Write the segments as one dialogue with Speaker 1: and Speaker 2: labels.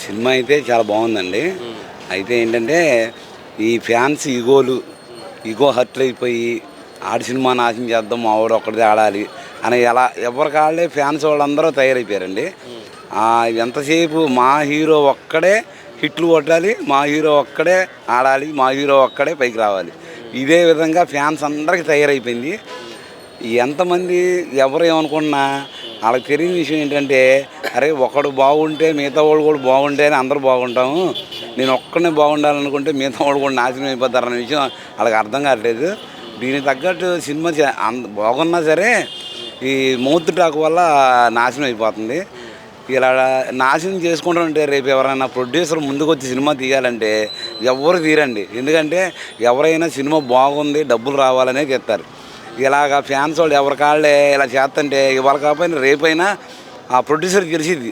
Speaker 1: Cinema అయితే చాలా బాగుందండి. అయితే ఏంటంటే ఈ ఫ్యాన్స్ ఈగో హర్ట్ అయిపోయి ఆడి సినిమా నాశనం చేద్దాం మా వాడు ఒక్కడిదే ఆడాలి అని ఎలా ఎవరికి వాళ్ళే ఫ్యాన్స్ వాళ్ళందరూ తయారైపోయారండి. ఎంతసేపు మా హీరో ఒక్కడే హిట్లు కొట్టాలి, మా హీరో ఒక్కడే ఆడాలి, మా హీరో ఒక్కడే పైకి రావాలి, ఇదే విధంగా ఫ్యాన్స్ అందరికీ తయారైపోయింది. ఎంతమంది ఎవరు ఏమనుకున్నా వాళ్ళకి తెలియని విషయం ఏంటంటే, అరే ఒకడు బాగుంటే మిగతా వాళ్ళు కూడా బాగుంటేనే అందరూ బాగుంటాము, నేను ఒక్కడనే బాగుండాలనుకుంటే మిగతా వాళ్ళు కూడా నాశనం అయిపోతారన్న విషయం వాళ్ళకి అర్థం కావట్లేదు. దీనికి తగ్గట్టు సినిమా బాగున్నా సరే ఈ మౌత్ టాక్ వల్ల నాశనం అయిపోతుంది. ఇలా నాశనం చేసుకుంటారంటే రేపు ఎవరైనా ప్రొడ్యూసర్ ముందుకు వచ్చి సినిమా తీయాలంటే ఎవరు తీరండి. ఎందుకంటే ఎవరైనా సినిమా బాగుంది డబ్బులు రావాలనే చెప్తారు. ఇలాగ ఫ్యాన్స్ వాళ్ళు ఎవరికాళ్ళే ఇలా చేస్తుంటే ఇవాళ కాకపోయినా రేపైనా ఆ ప్రొడ్యూసర్కి తెలిసింది,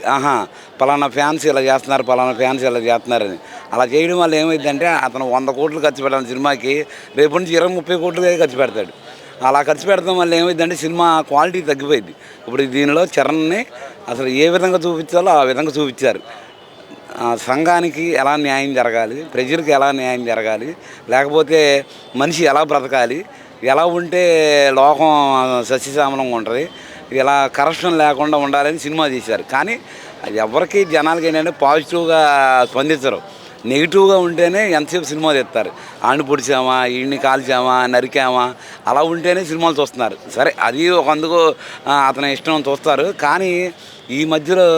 Speaker 1: పలానా ఫ్యాన్స్ ఇలా చేస్తున్నారు, పలానా ఫ్యాన్స్ ఇలా చేస్తున్నారని. అలా చేయడం వల్ల ఏమైందంటే అతను 100 కోట్లు ఖర్చు పెట్టాలి సినిమాకి, రేపు నుంచి 20-30 కోట్లు ఖర్చు పెడతాడు. అలా ఖర్చు పెడతాం వల్ల ఏమైందంటే సినిమా క్వాలిటీ తగ్గిపోయింది. ఇప్పుడు దీనిలో చరణ్ని అసలు ఏ విధంగా చూపించాలో ఆ విధంగా చూపించారు. సంఘానికి ఎలా న్యాయం జరగాలి, ప్రజలకు ఎలా న్యాయం జరగాలి, లేకపోతే మనిషి ఎలా బ్రతకాలి, ఎలా ఉంటే లోకం సస్యశ్యామలంగా ఉంటుంది, ఇలా కరప్షన్ లేకుండా ఉండాలని సినిమా తీశారు. కానీ ఎవరికి జనాలకి ఏంటంటే పాజిటివ్గా స్పందించరు. నెగిటివ్గా ఉంటేనే ఎంతసేపు సినిమా తీస్తారు. ఆడిని పొడిచామా, ఈయన్ని కాల్చామా, నరికామా, అలా ఉంటేనే సినిమాలు చూస్తున్నారు. సరే అది ఒక అందుకు అతని ఇష్టం చూస్తారు. కానీ ఈ మధ్యలో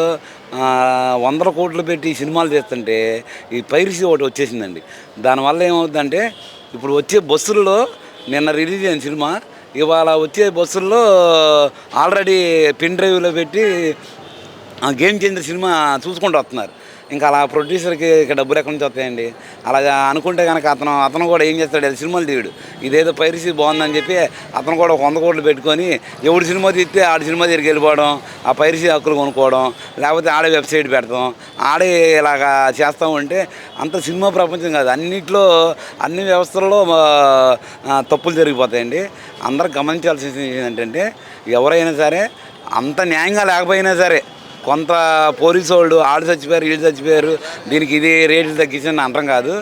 Speaker 1: 100 కోట్లు పెట్టి సినిమాలు తీస్తుంటే ఈ పైరసీ ఒకటి వచ్చేసిందండి. దానివల్ల ఏమవుతుందంటే ఇప్పుడు వచ్చే బస్సుల్లో నిన్న రిలీజ్ అయిన సినిమా ఇవాళ వచ్చే బస్సుల్లో ఆల్రెడీ పెన్ డ్రైవ్లో పెట్టి గేమ్ చేంజర్ సినిమా చూసుకుంటూ వస్తున్నారు. ఇంకా అలా ప్రొడ్యూసర్కి ఇక డబ్బులు ఎక్కడి నుంచి వస్తాయండి. అలాగా అనుకుంటే కనుక అతను కూడా ఏం చేస్తాడు, సినిమాలు తీయడు. ఇదేదో పైరసీ బాగుందని చెప్పి అతను కూడా 100 కోట్లు పెట్టుకొని ఎవడు సినిమా తీస్తే ఆడి సినిమా దగ్గరికి వెళ్ళిపోవడం, ఆ పైరసీ హక్కులు కొనుక్కోవడం, లేకపోతే ఆడే వెబ్సైట్ పెడతాం, ఆడే ఇలాగా చేస్తూ ఉంటే అంత సినిమా ప్రపంచం కాదు, అన్నిట్లో అన్ని వ్యవస్థల్లో తప్పులు జరిగిపోతాయండి. అందరూ గమనించాల్సింది ఏంటంటే ఎవరైనా సరే అంత న్యాయంగా లేకపోయినా సరే కొంత పోలీసు వాళ్ళు ఆడు చచ్చిపోయారు, వీళ్ళు చచ్చిపోయారు, దీనికి ఇది రేట్లు తగ్గించని అనడం కాదు.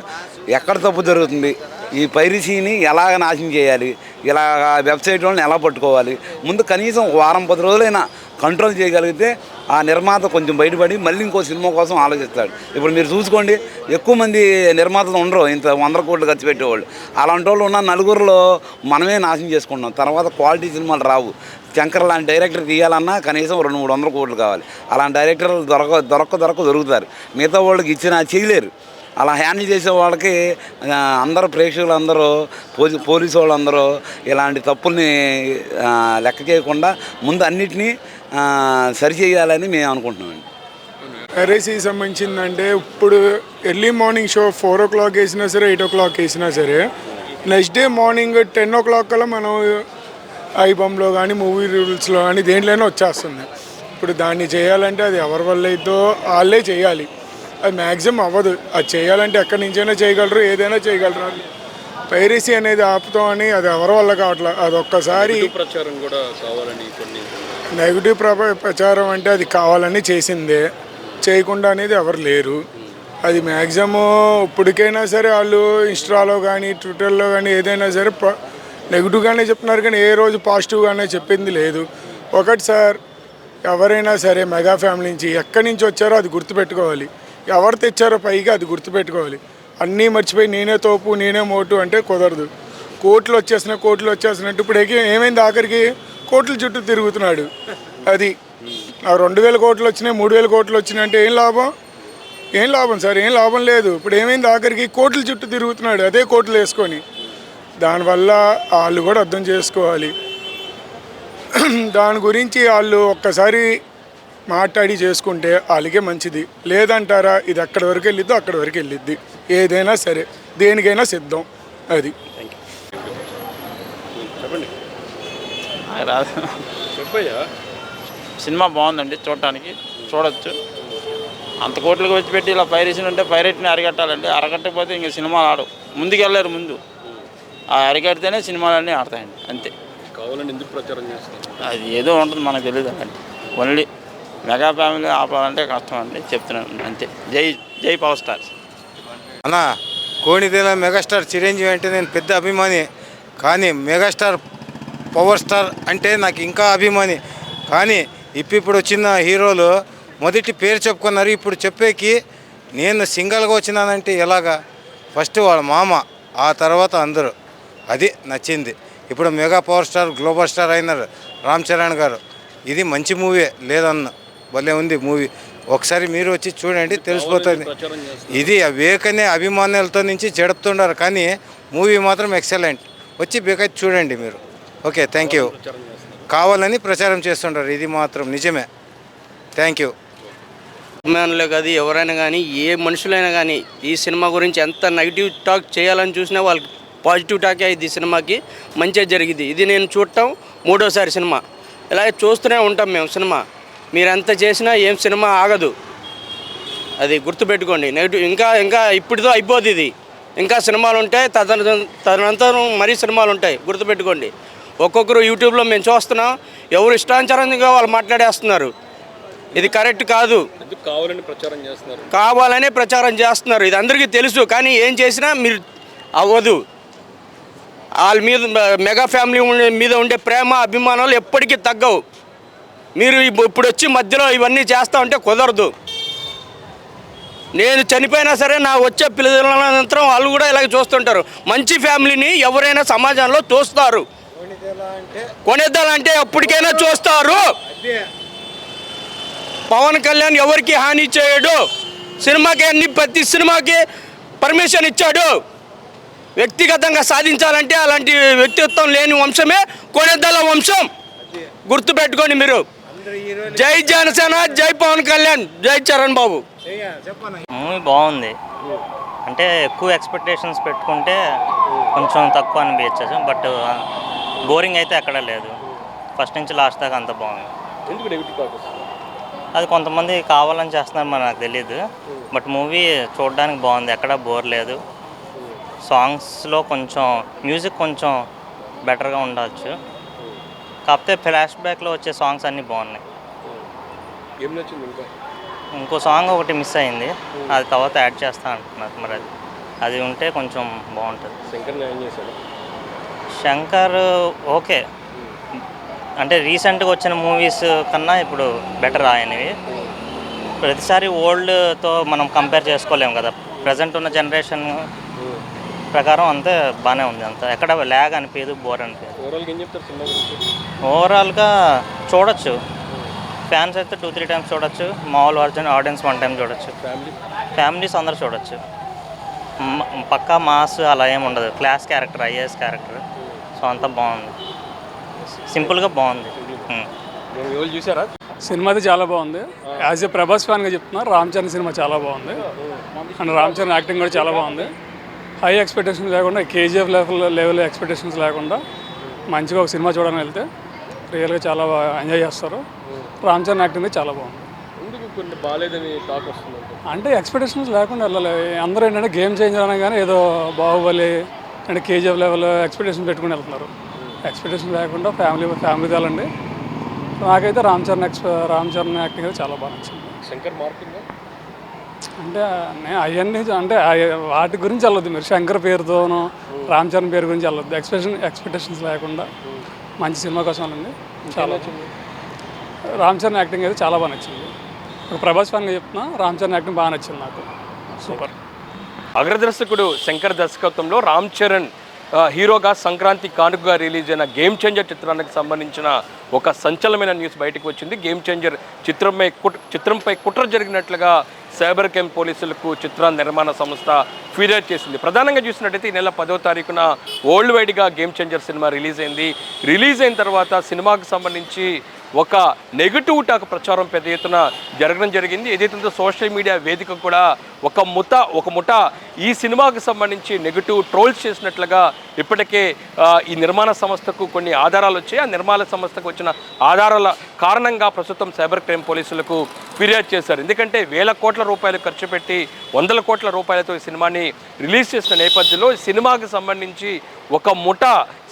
Speaker 1: ఎక్కడ తప్పు జరుగుతుంది, ఈ పైరసీని ఎలాగ నాశనం చేయాలి, ఇలా వెబ్సైట్ వాళ్ళని ఎలా పట్టుకోవాలి, ముందు కనీసం 1-10 రోజులైనా కంట్రోల్ చేయగలిగితే ఆ నిర్మాత కొంచెం బయటపడి మళ్ళీ ఇంకో సినిమా కోసం ఆలోచిస్తాడు. ఇప్పుడు మీరు చూసుకోండి, ఎక్కువ మంది నిర్మాతలు ఉండరు ఇంత 100 కోట్లు ఖర్చు పెట్టేవాళ్ళు. అలాంటి వాళ్ళు ఉన్న నలుగురిలో మనమే నాశనం చేసుకుంటున్నాం. తర్వాత క్వాలిటీ సినిమాలు రావు. శంకర్ లాంటి డైరెక్టర్ తీయాలన్నా కనీసం 200-300 కోట్లు కావాలి. అలాంటి డైరెక్టర్లు దొరుకుతారు. మిగతా వాళ్ళకి ఇచ్చినా చేయలేరు. అలా హ్యాండిల్ చేసే వాళ్ళకి అందరూ ప్రేక్షకులు అందరూ పోలీసు వాళ్ళందరూ ఇలాంటి తప్పుల్ని లెక్క చేయకుండా ముందు అన్నిటినీ సరిచేయాలని మేము అనుకుంటున్నామండి.
Speaker 2: పైరసీకి సంబంధించిందంటే ఇప్పుడు ఎర్లీ మార్నింగ్ షో 4 o'clock వేసినా సరే, 8 o'clock వేసినా సరే, నెక్స్ట్ డే మార్నింగ్ 10 o'clock కల్లా మనం ఐబమ్లో కానీ మూవీ రూల్స్లో కానీ దేంట్లోనే వచ్చేస్తుంది. ఇప్పుడు దాన్ని చేయాలంటే అది ఎవరి వల్ల అయితో వాళ్ళే చేయాలి. అది మ్యాక్సిమం అవ్వదు. అది చేయాలంటే ఎక్కడి నుంచైనా చేయగలరు, ఏదైనా చేయగలరు. పైరసీ అనేది ఆపుతామని అది ఎవరి వల్ల కావట్లేదు. అది ఒక్కసారి
Speaker 3: ప్రచారం కూడా కావాలని
Speaker 2: నెగిటివ్ ప్రచారం అంటే అది కావాలని చేసిందే, చేయకుండా అనేది ఎవరు లేరు. అది మ్యాక్సిమం ఇప్పటికైనా సరే వాళ్ళు ఇన్స్టాలో కానీ ట్విట్టర్లో కానీ ఏదైనా సరే నెగిటివ్గానే చెప్తున్నారు, కానీ ఏ రోజు పాజిటివ్గానే చెప్పింది లేదు. ఒకటి సార్, ఎవరైనా సరే మెగా ఫ్యామిలీ నుంచి ఎక్కడి నుంచి వచ్చారో అది గుర్తుపెట్టుకోవాలి. ఎవరు తెచ్చారో పైగా అది గుర్తుపెట్టుకోవాలి. అన్నీ మర్చిపోయి నేనే తోపు నేనే మోటు అంటే కుదరదు. కోట్లు వచ్చేసినట్టు ఇప్పుడు ఏమైంది, ఆఖరికి కోట్ల చుట్టూ తిరుగుతున్నాడు. అది 2000 కోట్లు వచ్చినాయి, 3000 కోట్లు వచ్చినాయి అంటే ఏం లాభం సార్, ఏం లాభం లేదు. ఇప్పుడు ఏమైంది, ఆఖరికి కోట్ల చుట్టూ తిరుగుతున్నాడు అదే కోట్లు వేసుకొని. దానివల్ల వాళ్ళు కూడా అర్థం చేసుకోవాలి. దాని గురించి వాళ్ళు ఒక్కసారి మాట్లాడి చేసుకుంటే వాళ్ళకే మంచిది. లేదంటారా, ఇది ఎక్కడి వరకు వెళ్ళిద్దో అక్కడి వరకు వెళ్ళిద్ది. ఏదైనా సరే దేనికైనా సిద్ధం. అది
Speaker 4: సినిమా బాగుందండి, చూడొచ్చు. అంత కోట్లకు వచ్చి పెట్టి ఇలా పైరసీ ఉంటే పైరట్ని అరికట్టాలండి. అరకట్టకపోతే ఇంక సినిమాలు ఆడవు, ముందుకెళ్ళారు. ముందు అరికడితేనే సినిమాలన్నీ ఆడతాయండి, అంతే.
Speaker 3: కావాలని ఎందుకు ప్రచారం చేస్తారు?
Speaker 4: అది ఏదో ఉంటుంది, మనకు తెలియదు అండి. ఓన్లీ మెగా ఫ్యామిలీ ఆపాలంటే కష్టం అండి, చెప్తున్నాను అంతే. జై జై పవర్ స్టార్.
Speaker 5: అన్న కోణిదేల మెగాస్టార్ చిరంజీవి అంటే నేను పెద్ద అభిమాని, కానీ మెగాస్టార్ పవర్ స్టార్ అంటే నాకు ఇంకా అభిమాని. కానీ ఇప్పుడు వచ్చిన హీరోలు మొదటి పేరు చెప్పుకున్నారు, ఇప్పుడు చెప్పేకి నేను సింగల్గా వచ్చినానంటే ఎలాగా? ఫస్ట్ వాళ్ళ మామ, ఆ తర్వాత అందరూ. అది నచ్చింది. ఇప్పుడు mega power star global star అయినారు రామ్ చరణ్ గారు. ఇది మంచి మూవీ లేదన్న, భలే ఉంది మూవీ. ఒకసారి మీరు వచ్చి చూడండి, తెలిసిపోతుంది. ఇది వేకనే అభిమానులతో నుంచి చెడుపుతుండారు, కానీ మూవీ మాత్రం ఎక్సలెంట్. వచ్చి బేకైతే చూడండి మీరు. Okay, thank you. కావాలని ప్రచారం చేస్తుంటారు, ఇది మాత్రం నిజమే. Thank you.
Speaker 6: అభిమానులే కాదు, ఎవరైనా కానీ, ఏ మనుషులైనా కానీ ఈ సినిమా గురించి ఎంత నెగిటివ్ టాక్ చేయాలని చూసినా వాళ్ళకి పాజిటివ్ టాకే అయింది. ఈ సినిమాకి మంచిగా జరిగింది. ఇది నేను చూడటం 3వ సినిమా. ఇలా చూస్తూనే ఉంటాం మేము సినిమా. మీరు ఎంత చేసినా ఏం సినిమా ఆగదు, అది గుర్తుపెట్టుకోండి. నెగిటివ్ ఇంకా ఇప్పటితో అయిపోద్ది. ఇది ఇంకా సినిమాలు ఉంటాయి, తదనంతరం మరీ సినిమాలు ఉంటాయి, గుర్తుపెట్టుకోండి. ఒక్కొక్కరు యూట్యూబ్లో మేము చూస్తున్నాం, ఎవరు ఇష్టానుసారంగా వాళ్ళు మాట్లాడేస్తున్నారు. ఇది కరెక్ట్ కాదు. కావాలనే ప్రచారం చేస్తున్నారు, ఇది అందరికీ తెలుసు. కానీ ఏం చేసినా మీరు అవ్వదు. వాళ్ళ మీద, మెగా ఫ్యామిలీ మీద ఉండే ప్రేమ అభిమానాలు ఎప్పటికీ తగ్గవు. మీరు ఇప్పుడు వచ్చి మధ్యలో ఇవన్నీ చేస్తూ ఉంటే కుదరదు. నేను చనిపోయినా సరే నా వచ్చే పిల్లలంతరం వాళ్ళు కూడా ఇలాగ చూస్తుంటారు. మంచి ఫ్యామిలీని ఎవరైనా సమాజంలో చూస్తారు. కొనేద్దాలంటే ఎప్పటికైనా చూస్తారు. పవన్ కళ్యాణ్ ఎవరికి హాని చేయడు. సినిమాకి ప్రతి సినిమాకి పర్మిషన్ ఇచ్చాడు. వ్యక్తిగతంగా సాధించాలంటే అలాంటి వ్యక్తిత్వం లేని వంశమే కొనేద్దాల వంశం. గుర్తుపెట్టుకోండి మీరు. జై జనసేన, జై పవన్ కళ్యాణ్, జై చరణ్ బాబు.
Speaker 7: మూవీ బాగుంది. అంటే ఎక్కువ ఎక్స్పెక్టేషన్స్ పెట్టుకుంటే కొంచెం తక్కువ అనిపించచ్చు, బట్ బోరింగ్ అయితే ఎక్కడ లేదు. ఫస్ట్ నుంచి లాస్ట్ దాకా అంత బాగుంది. అది కొంతమంది కావాలని చేస్తున్నారు, మరి నాకు తెలియదు. బట్ మూవీ చూడడానికి బాగుంది, ఎక్కడ బోర్ లేదు. సాంగ్స్లో కొంచెం మ్యూజిక్ కొంచెం బెటర్గా ఉండవచ్చు, కాకపోతే ఫ్లాష్ బ్యాక్లో వచ్చే సాంగ్స్ అన్నీ బాగున్నాయి. ఇంకో సాంగ్ ఒకటి మిస్ అయింది, అది తర్వాత యాడ్ చేస్తా అంటున్నారు. మరి అది ఉంటే కొంచెం బాగుంటుంది. శంకర్ ఓకే, అంటే రీసెంట్గా వచ్చిన మూవీస్ కన్నా ఇప్పుడు బెటర్ ఆయనవి. ప్రతిసారి ఓల్డ్తో మనం కంపేర్ చేసుకోలేము కదా. ప్రజెంట్ ఉన్న జనరేషన్ ప్రకారం అంతే బాగానే ఉంది. అంతా ఎక్కడ ల్యాగ్ అనిపించదు, బోర్ అనిపించదు. ఓవరాల్గా చూడొచ్చు. ఫ్యాన్స్ అయితే 2-3 టైమ్స్ చూడొచ్చు. మామూలు ఆడియన్స్ 1 టైం చూడొచ్చు. ఫ్యామిలీస్ అందరూ చూడొచ్చు. పక్కా మాస్ అలా ఏమి ఉండదు. Class character, IAS character, so అంతా బాగుంది. సింపుల్గా బాగుంది.
Speaker 3: చూసారా?
Speaker 8: సినిమా అయితే చాలా బాగుంది. యాజ్ ఏ ప్రభాస్ ఫ్యాన్గా చెప్తున్నారు, రామ్ చరణ్ సినిమా చాలా బాగుంది. అండ్ రామ్ చరణ్ యాక్టింగ్ కూడా చాలా బాగుంది. హై ఎక్స్పెక్టేషన్స్ లేకుండా, కేజీఎఫ్ లెవెల్ ఎక్స్పెక్టేషన్స్ లేకుండా మంచిగా ఒక సినిమా చూడడానికి వెళ్తే రియల్గా చాలా ఎంజాయ్ చేస్తారు. రామ్ చరణ్ యాక్టింగ్ చాలా బాగుంది. అంటే ఎక్స్పెక్టేషన్స్ లేకుండా వెళ్ళాలి. అందరూ ఏంటంటే గేమ్ చేంజర్ అనగానే ఏదో బాహుబలి అంటే కేజీఎఫ్ లెవెల్ ఎక్స్పెక్టేషన్ పెట్టుకుని వెళ్తున్నారు. ఎక్స్పెక్టేషన్ లేకుండా ఫ్యామిలీ తేలండి. నాకైతే రామ్ చరణ్ యాక్టింగ్ అయితే చాలా బాగా నచ్చింది.
Speaker 3: శంకర్ మార్కింగ్
Speaker 8: అంటే అవన్నీ అంటే వాటి గురించి వెళ్ళొద్దు మీరు. శంకర్ పేరుతోనూ రామ్ చరణ్ పేరు గురించి వెళ్ళొద్దు. ఎక్స్పెక్టేషన్స్ లేకుండా మంచి సినిమా కోసం వెళ్ళండి. చాలా రామ్ చరణ్ యాక్టింగ్ అయితే చాలా బాగా నచ్చింది. ఒక ప్రభాస్ ఫ్యాన్గా చెప్తున్నా, రామ్ చరణ్ యాక్టింగ్ బాగా నచ్చింది నాకు. సూపర్.
Speaker 3: అగ్రదర్శకుడు శంకర్ దర్శకత్వంలో రామ్ చరణ్ హీరోగా సంక్రాంతి కానుకగా రిలీజ్ అయిన గేమ్ చేంజర్ చిత్రానికి సంబంధించిన ఒక సంచలనమైన న్యూస్ బయటకు వచ్చింది. గేమ్ చేంజర్ చిత్రంపై కుట్ర జరిగినట్లుగా సైబర్ క్రైమ్ పోలీసులకు చిత్ర నిర్మాణ సంస్థ ఫిర్యాదు చేసింది. ప్రధానంగా చూసినట్టయితే ఈ నెల 10వ తారీఖున వరల్డ్ వైడ్గా గేమ్ చేంజర్ సినిమా రిలీజ్ అయింది. రిలీజ్ అయిన తర్వాత సినిమాకు సంబంధించి ఒక నెగిటివ్ టాక్ ప్రచారం పెద్ద ఎత్తున జరగడం జరిగింది. ఏదైతే సోషల్ మీడియా వేదిక కూడా ఒక ముఠ ఈ సినిమాకు సంబంధించి నెగిటివ్ ట్రోల్స్ చేసినట్లుగా ఇప్పటికే ఈ నిర్మాణ సంస్థకు కొన్ని ఆధారాలు వచ్చాయి. ఆ నిర్మాణ సంస్థకు వచ్చిన ఆధారాల కారణంగా ప్రస్తుతం సైబర్ క్రైమ్ పోలీసులకు ఫిర్యాదు చేశారు. ఎందుకంటే వేల కోట్ల రూపాయలు ఖర్చు పెట్టి 100 కోట్ల రూపాయలతో ఈ సినిమాని రిలీజ్ చేసిన నేపథ్యంలో సినిమాకి సంబంధించి ఒక ముఠ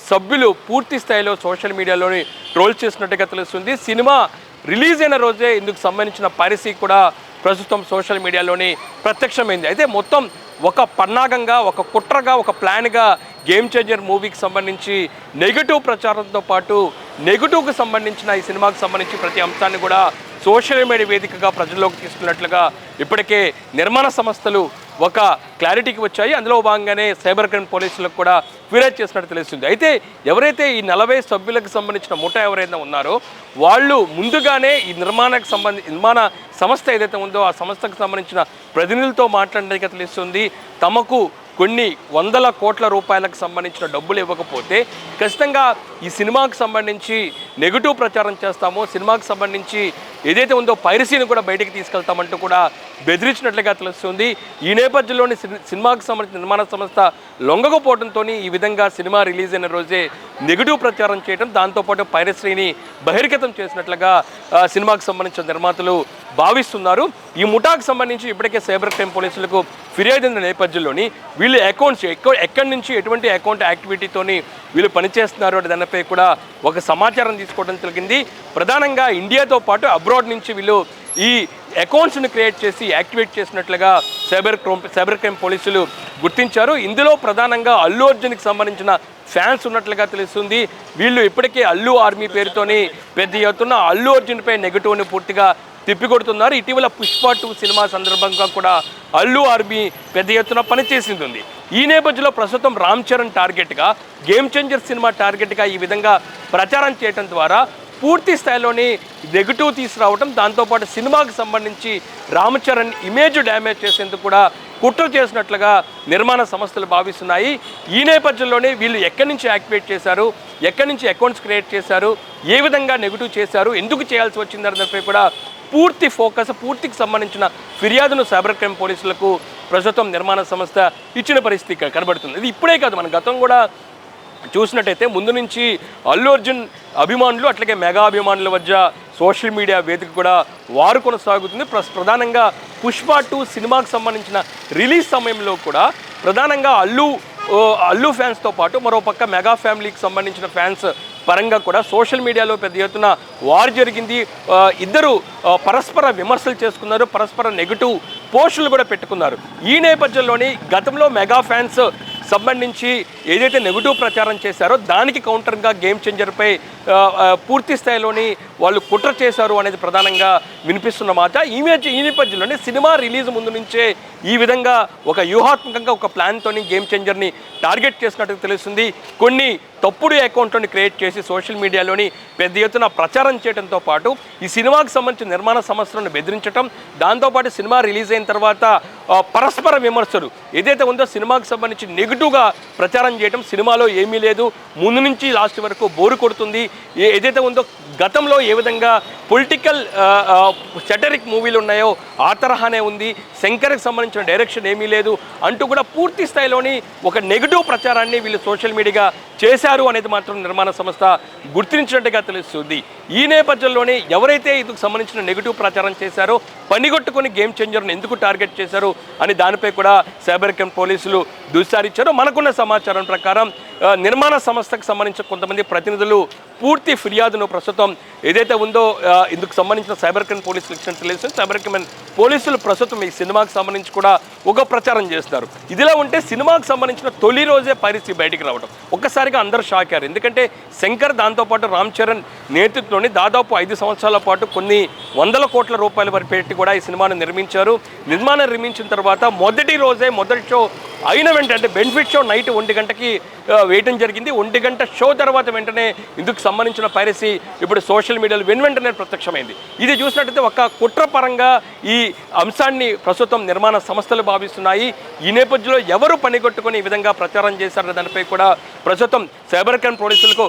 Speaker 3: సభ్యులు పూర్తి స్థాయిలో సోషల్ మీడియాలోని ట్రోల్ చేసినట్టుగా తెలుస్తుంది. సినిమా రిలీజ్ అయిన రోజే ఇందుకు సంబంధించిన పైరసీ కూడా ప్రస్తుతం సోషల్ మీడియాలోని ప్రత్యక్షమైంది. అయితే మొత్తం ఒక పన్నాగంగా, ఒక కుట్రగా, ఒక ప్లాన్గా గేమ్ చేంజర్ మూవీకి సంబంధించి నెగిటివ్ ప్రచారంతో పాటు నెగిటివ్కి సంబంధించిన ఈ సినిమాకి సంబంధించి ప్రతి అంశాన్ని కూడా సోషల్ మీడియా వేదికగా ప్రజల్లోకి తీసుకున్నట్లుగా ఇప్పటికే నిర్మాణ సంస్థలు ఒక క్లారిటీకి వచ్చాయి. అందులో భాగంగానే సైబర్ క్రైమ్ పోలీసులకు కూడా ఫిర్యాదు చేసినట్టు తెలుస్తుంది. అయితే ఎవరైతే ఈ 40 సభ్యులకు సంబంధించిన ముఠా ఎవరైతే ఉన్నారో వాళ్ళు ముందుగానే ఈ నిర్మాణ సంస్థ ఏదైతే ఉందో ఆ సంస్థకు సంబంధించిన ప్రతినిధులతో మాట్లాడడానికి తెలుస్తుంది. తమకు కొన్ని వందల కోట్ల రూపాయలకు సంబంధించిన డబ్బులు ఇవ్వకపోతే ఖచ్చితంగా ఈ సినిమాకు సంబంధించి నెగిటివ్ ప్రచారం చేస్తామో, సినిమాకు సంబంధించి ఏదైతే ఉందో పైరసీని కూడా బయటికి తీసుకెళ్తామంటూ కూడా బెదిరించినట్లుగా తెలుస్తుంది. ఈ నేపథ్యంలోని సినిమాకు సంబంధించిన నిర్మాణ సంస్థ లొంగకపోవడంతో ఈ విధంగా సినిమా రిలీజ్ అయిన రోజే నెగిటివ్ ప్రచారం చేయడం, దాంతోపాటు పైరసీని బహిర్గతం చేసినట్లుగా సినిమాకు సంబంధించిన నిర్మాతలు భావిస్తున్నారు. ఈ ముఠాకు సంబంధించి ఇప్పటికే సైబర్ క్రైమ్ పోలీసులకు ఫిర్యాదు అయిన నేపథ్యంలోని వీళ్ళు అకౌంట్స్ ఎక్కడి నుంచి ఎటువంటి అకౌంట్ యాక్టివిటీతోని వీళ్ళు పనిచేస్తున్నారు అనే దానిపై కూడా ఒక సమాచారం తీసుకోవడం జరిగింది. ప్రధానంగా ఇండియాతో పాటు అబ్రాడ్ నుంచి వీళ్ళు ఈ అకౌంట్స్ని క్రియేట్ చేసి యాక్టివేట్ చేసినట్లుగా సైబర్ క్రైమ్ పోలీసులు గుర్తించారు. ఇందులో ప్రధానంగా అల్లు అర్జున్కి సంబంధించిన ఫ్యాన్స్ ఉన్నట్లుగా తెలుస్తుంది. వీళ్ళు ఇప్పటికే అల్లు ఆర్మీ పేరుతోని పెద్ద ఎత్తున అల్లు అర్జున్పై నెగిటివ్ని పూర్తిగా తిప్పికొడుతున్నారు. ఇటీవల పుష్ప 2 సినిమా సందర్భంగా కూడా అల్లు ఆర్మీ పెద్ద ఎత్తున పనిచేసింది ఉంది. ఈ నేపథ్యంలో ప్రస్తుతం రామ్ చరణ్ టార్గెట్గా, గేమ్ చేంజర్ సినిమా టార్గెట్గా ఈ విధంగా ప్రచారం చేయడం ద్వారా పూర్తి స్థాయిలోని నెగిటివ్ తీసుకురావడం, దాంతోపాటు సినిమాకు సంబంధించి రామ్ చరణ్ ఇమేజ్ డ్యామేజ్ చేసేందుకు కూడా కుట్ర చేసినట్లుగా నిర్మాణ సంస్థలు భావిస్తున్నాయి. ఈ నేపథ్యంలోనే వీళ్ళు ఎక్కడి నుంచి యాక్టివేట్ చేశారు, ఎక్కడి నుంచి అకౌంట్స్ క్రియేట్ చేశారు, ఏ విధంగా నెగిటివ్ చేశారు, ఎందుకు చేయాల్సి వచ్చిందనేదానిపై కూడా పూర్తికి సంబంధించిన ఫిర్యాదును సైబర్ క్రైమ్ పోలీసులకు ప్రస్తుతం నిర్మాణ సంస్థ ఇచ్చిన పరిస్థితి కనబడుతుంది. ఇది ఇప్పుడే కాదు, మన గతం కూడా చూసినట్టయితే ముందు నుంచి అల్లు అర్జున్ అభిమానులు అట్లాగే మెగా అభిమానుల మధ్య సోషల్ మీడియా వేదిక కూడా వారు కొనసాగుతుంది. ప్రధానంగా పుష్ప 2 సినిమాకు సంబంధించిన రిలీజ్ సమయంలో కూడా ప్రధానంగా అల్లు ఫ్యాన్స్తో పాటు మరోపక్క మెగా ఫ్యామిలీకి సంబంధించిన ఫ్యాన్స్ పరంగా కూడా సోషల్ మీడియాలో పెద్ద ఎత్తున వార్ జరిగింది. ఇద్దరు పరస్పర విమర్శలు చేసుకున్నారు, పరస్పర నెగిటివ్ పోస్టులు కూడా పెట్టుకున్నారు. ఈ నేపథ్యంలోని గతంలో మెగా ఫ్యాన్స్ సంబంధించి ఏదైతే నెగిటివ్ ప్రచారం చేశారో దానికి కౌంటర్గా గేమ్ చేంజర్పై పూర్తి స్థాయిలోని వాళ్ళు కుట్ర చేశారు అనేది ప్రధానంగా వినిపిస్తున్న మాట. ఈ నేపథ్యంలోనే సినిమా రిలీజ్ ముందు నుంచే ఈ విధంగా ఒక వ్యూహాత్మకంగా ఒక ప్లాన్తోని గేమ్ చేంజర్ని టార్గెట్ చేసినట్టు తెలుస్తుంది. కొన్ని తప్పుడు అకౌంట్లను క్రియేట్ చేసి సోషల్ మీడియాలోని పెద్ద ఎత్తున ప్రచారం చేయడంతో పాటు ఈ సినిమాకు సంబంధించిన నిర్మాణ సంస్థలను బెదిరించడం, దాంతోపాటు సినిమా రిలీజ్ అయిన తర్వాత పరస్పర విమర్శలు ఏదైతే ఉందో సినిమాకు సంబంధించి నెగిటివ్గా ప్రచారం చేయడం, సినిమాలో ఏమీ లేదు, ముందు నుంచి లాస్ట్ వరకు బోరు కొడుతుంది, ఏదైతే ఉందో గతంలో ఏ విధంగా పొలిటికల్ సెటరిక్ మూవీలు ఉన్నాయో ఆ తరహానే ఉంది, శంకర్కి సంబంధించిన డైరెక్షన్ ఏమీ లేదు అంటూ కూడా పూర్తి స్థాయిలోని ఒక నెగిటివ్ ప్రచారాన్ని వీళ్ళు సోషల్ మీడియాగా చేశారు అనేది మాత్రం నిర్మాణ సంస్థ గుర్తించినట్టుగా తెలుస్తుంది. ఈ నేపథ్యంలోనే ఎవరైతే ఇందుకు సంబంధించిన నెగిటివ్ ప్రచారం చేశారో పనిగొట్టుకుని గేమ్ చేంజర్ను ఎందుకు టార్గెట్ చేశారు అని దానిపై కూడా సైబర్ క్రైమ్ పోలీసులు దుస్సారిచ్చారు. మనకున్న సమాచారం ప్రకారం నిర్మాణ సంస్థకు సంబంధించిన కొంతమంది ప్రతినిధులు పూర్తి ఫిర్యాదును ప్రస్తుతం ఏదైతే ఉందో ఇందుకు సంబంధించిన సైబర్ క్రైమ్ పోలీసులు ఇచ్చినట్టు తెలుస్తుంది. సైబర్ క్రైమ్ పోలీసులు ప్రస్తుతం ఈ సినిమాకు సంబంధించి కూడా ఒక ప్రచారం చేస్తున్నారు. ఇదిలా ఉంటే సినిమాకు సంబంధించిన తొలి రోజే పైరసీ బయటికి రావడం ఒక్కసారిగా అందరూ షాక్ అయ్యారు. ఎందుకంటే శంకర్ దాంతోపాటు రామ్ చరణ్ నేతృత్వంలోని దాదాపు 5 సంవత్సరాల పాటు కొన్ని వందల కోట్ల రూపాయల వరకు పెట్టి కూడా ఈ సినిమాను నిర్మించారు. నిర్మించిన తర్వాత మొదటి రోజే మొదటి షో అయిన వెంటనే బెనిఫిట్ షో నైట్ 1 గంటకి వేయటం జరిగింది. 1 గంట షో తర్వాత వెంటనే ఇందుకు సంబంధించిన పైరసీ ఇప్పుడు సోషల్ మీడియాలో వెంటనే ప్రత్యక్షమైంది. ఇది చూసినట్టయితే ఒక కుట్రపరంగా ఈ అంశాన్ని ప్రస్తుతం నిర్మాణ సంస్థలు భావిస్తున్నాయి. ఈ నేపథ్యంలో ఎవరు పనిగొట్టుకుని ఈ విధంగా ప్రచారం చేశారనే దానిపై కూడా ప్రస్తుతం సైబర్ క్రైమ్ పోలీసులకు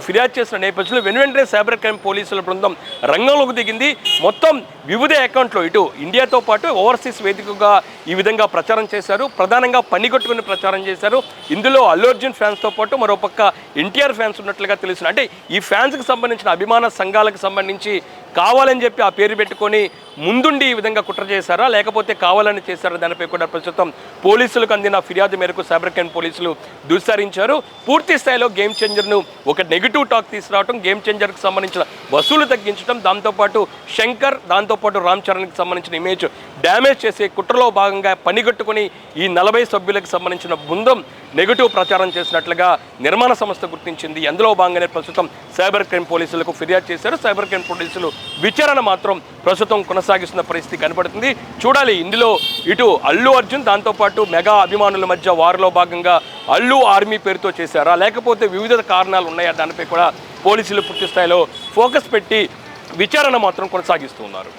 Speaker 3: ఫిర్యాదు చేసిన నేపథ్యంలో వెంటనే సైబర్ క్రైమ్ పోలీసుల బృందం రంగంలోకి దిగింది. మొత్తం వివిధ అకౌంట్లో ఇటు ఇండియాతో పాటు ఓవర్సీస్ వేదికగా ఈ విధంగా ప్రచారం చేశారు. ప్రధానంగా పనిగొట్టుకుని ప్రచారం చేశారు. ఇందులో అల్లు అర్జున్ ఫ్యాన్స్తో పాటు మరోపక్క ఎన్టీఆర్ ఫ్యాన్స్ ఉన్నట్లుగా తెలుస్తుంది. అంటే ఈ ఫ్యాన్స్కి సంబంధించిన అభిమాన సంఘాలకు సంబంధించి కావాలని చెప్పి ఆ పేరు పెట్టుకొని ముందుండి ఈ విధంగా కుట్ర చేశారా లేకపోతే కావాలని చేశారా దానిపై కూడా ప్రస్తుతం పోలీసులకు అందిన ఫిర్యాదు మేరకు సైబర్ క్రైమ్ పోలీసులు దుస్సరించారు. పూర్తి స్థాయిలో గేమ్ చేంజర్ను ఒక నెగిటివ్ టాక్ తీసుకురావడం, గేమ్ చేంజర్కి సంబంధించిన వసూలు తగ్గించడం, దాంతోపాటు శంకర్ దాంతోపాటు రామ్ చరణ్కి సంబంధించిన ఇమేజ్ డ్యామేజ్ చేసే కుట్రలో భాగంగా పనిగట్టుకుని ఈ 40 సభ్యులకు సంబంధించిన బృందం నెగిటివ్ ప్రచారం చేసినట్లుగా నిర్మాణ సంస్థ గుర్తించింది. అందులో భాగంగానే ప్రస్తుతం సైబర్ క్రైమ్ పోలీసులకు ఫిర్యాదు చేశారు. సైబర్ క్రైమ్ పోలీసులు విచారణ మాత్రం ప్రస్తుతం కొనసాగిస్తున్న పరిస్థితి కనబడుతుంది. చూడాలి ఇందులో ఇటు అల్లు అర్జున్ దాంతోపాటు మెగా అభిమానుల మధ్య వారిలో భాగంగా అల్లు ఆర్మీ పేరుతో చేశారా లేకపోతే వివిధ కారణాలు ఉన్నాయా దానిపై కూడా పోలీసులు పూర్తి స్థాయిలో ఫోకస్ పెట్టి విచారణ మాత్రం కొనసాగిస్తూ ఉన్నారు.